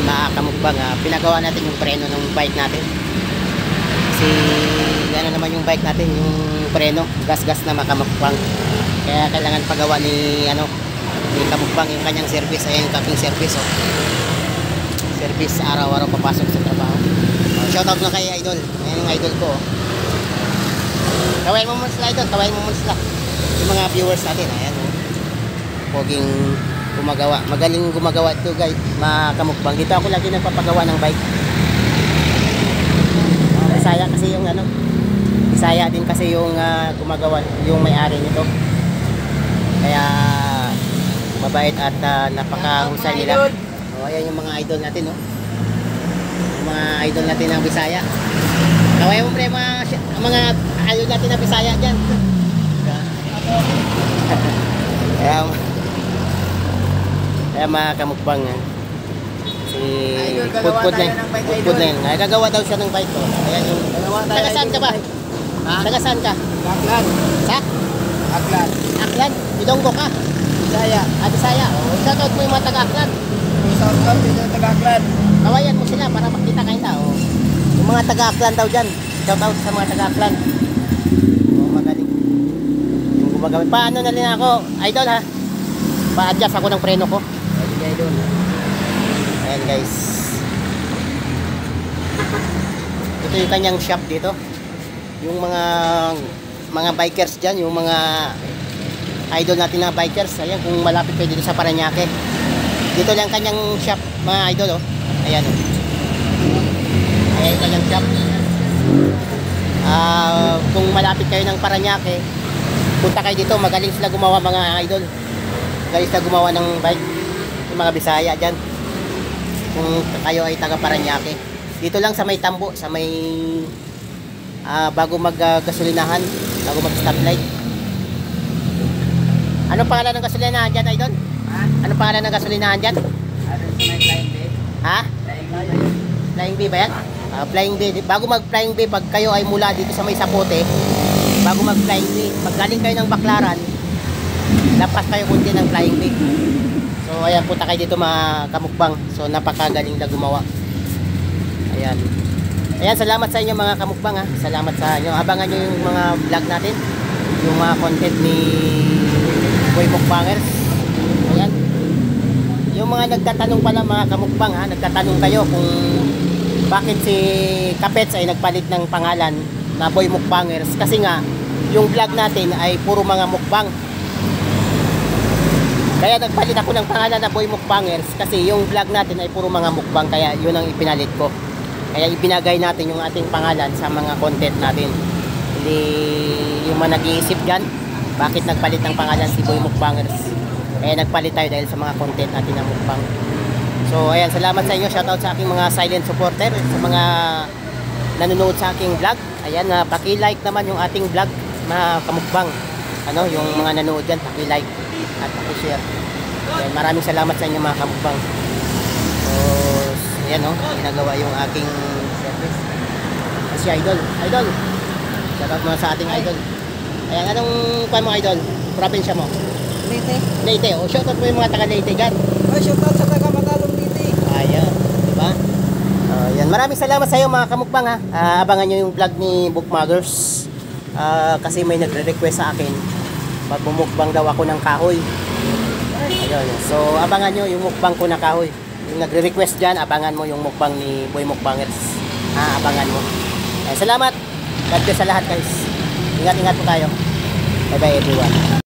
Ayan mga kamukbang, pinagawa natin yung preno ng bike natin. Kasi ano naman yung bike natin, yung preno, gas-gas na mga kamukbang. Kaya kailangan pagawa ni ni kamukbang yung kanyang service. Ayan yung aking service, oh. Service araw-araw papasok sa trabaho. Shoutout na kay Idol. Ayan yung idol ko, oh. Kawain mo muna sila, Idol. Kawain mo muna sila. Yung mga viewers natin, ayan, oh. Poging gumagawa. Magaling gumagawa ito, guys. Mga kamukbang. Dito ako lagi nagpapagawa ng bike. Bisaya kasi yung Bisaya din kasi yung gumagawa, yung may-ari nito. Kaya mabait at napakahusay nila. Oh, ayan yung mga idol natin, oh. Yung mga idol natin ng Bisaya. Kaway mo pre mga idol natin ng Bisaya diyan. Kaya mga kamukbang, si Pudpud na yun. Gagawa daw siya ng bike ko. Ayan yung... Taga saan ka ba? Taga saan ka? Aklan. Sa? Aklan. Aklan? Bidonggo ka? Bisaya. Bisaya. Shoutout mo yung mga taga Aklan. Shoutout dito taga Aklan. Kawayan mo sila para makita kayo tao. Yung mga taga Aklan daw dyan. Shoutout sa mga taga Aklan. Magaling. Yung gumagamit. Paano na rin ako? Idol, ha? Pa-adjust ako ng preno ko. Idol. Ayan guys, ito yung kanyang shop dito. Yung mga bikers dyan, yung mga idol natin na bikers, ayan, kung malapit kayo dito sa Parañaque, dito lang kanyang shop mga idol, oh. Ayan, oh. Ayan yung kanyang shop. Kung malapit kayo ng Parañaque, punta kayo dito. Magaling sila gumawa mga idol. Magaling sila gumawa ng bike. Yung mga Bisaya dyan, kung kayo ay taga Parañaque, dito lang sa may Tambo, sa may bago mag-gasolinahan, bago mag-stoplight. Anong pangalan ng gasolinahan dyan, idol? Ha? Anong pangalan ng gasolinahan dyan? Flying B. Ha? Flying B ba yan? Flying B. Bago mag-Flying B, pag kayo ay mula dito sa may Sapote, bago mag-Flying B, pag galing kayo ng Baclaran, lapas kayo kunti ng Flying B. So ayan, punta kayo dito mga kamukbang. So napakagaling na gumawa. Ayan. Ayan, salamat sa inyo mga kamukbang, ha. Salamat sa inyo. Abangan nyo yung mga vlog natin, yung mga content ni Boy Mukbangers. Ayan. Yung mga nagtatanong pala mga kamukbang, ha, nagtatanong kayo kung bakit si Kapets ay nagpalit ng pangalan na Boy Mukbangers. Kasi nga yung vlog natin ay puro mga mukbang. Kaya nagpalit ako ng pangalan na Boy Mukbangers kasi yung vlog natin ay puro mga mukbang, kaya yun ang ipinalit ko. Kaya ibinagay natin yung ating pangalan sa mga content natin. Hindi yung mga nag-iisip dyan, bakit nagpalit ng pangalan si Boy Mukbangers. Kaya nagpalit tayo dahil sa mga content natin na mukbang. So ayan, salamat sa inyo. Shoutout sa aking mga silent supporter, sa mga nanonood sa aking vlog. Ayan, paki-like naman yung ating vlog mga kamukbang. Yung mga nanonood dyan, paki-like at paki-share. Ayan, maraming salamat sa inyo mga kamukbang. So, ayan, ginagawa yung aking service. Si Idol. Idol, shoutout mo sa ating idol. Ayan, anong kuha mo, Idol? Probinsya mo? Leyte. Leyte. O, shoutout mo yung mga taga Leyte dyan. Shoutout sa taga Magalong Leyte. Ayan, diba? Ayan, maraming salamat sa iyo mga kamukbang, ha. Abangan nyo yung vlog ni Bookmuggers. Kasi may nagre-request sa akin, magbumukbang daw ako ng kahoy. Ayun. So abangan nyo yung mukbang ko na kahoy. Yung nagre-request dyan, abangan mo yung mukbang ni Boy Mukbangers. Abangan mo. Salamat. God bless sa lahat, guys. Ingat-ingat po tayo. Bye bye everyone.